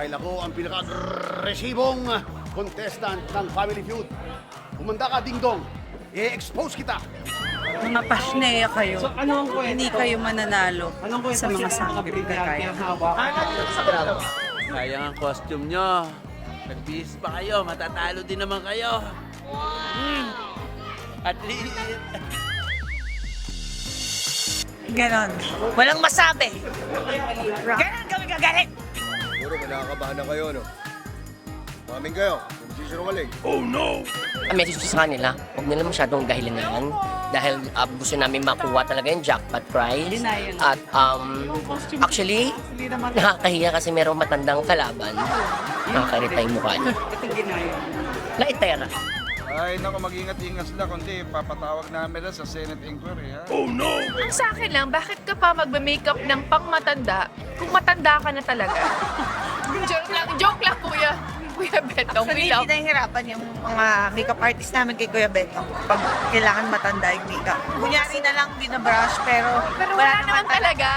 Dahil ako ang pinaka-agresibong contestant ng Family Feud. Kumanda ka, Ding Dong. I-expose kita. Mga pasneya kayo. So, ano ang kwento? Hindi kayo mananalo Anong kwento sa mga sa sanggip mga kagaya. Sayang ang costume nyo. Nagbihis pa kayo, matatalo din naman kayo. At least... Ganon. Walang masabi. Ganon kami gagalit. Siguro kinakabahan na kayo, no? Mamin kayo. Sinungaling. Ang message ko sa kanila, huwag nila masyadong dahilan dahil gusto namin makuha talaga yung jackpot prize. Denial. At actually, nakakahiya kasi merong matandang kalaban. Nakakarita yung mukha niya. Ito ginaya. Laitera. Ay, naku, mag-ingat-ingat sila kundi papatawag namin na sa Senate Inquiry, ha? Ang sa akin lang, bakit ka pa magme-makeup ng pang-matanda kung matanda ka na talaga? Joke lang, kuya. Kuya Betong, we Actually, love. pinahirapan yung mga makeup artist namin kay Kuya Betong pag kailangan matanda yung makeup. Kunyari na lang binabrush pero Pero wala naman talaga.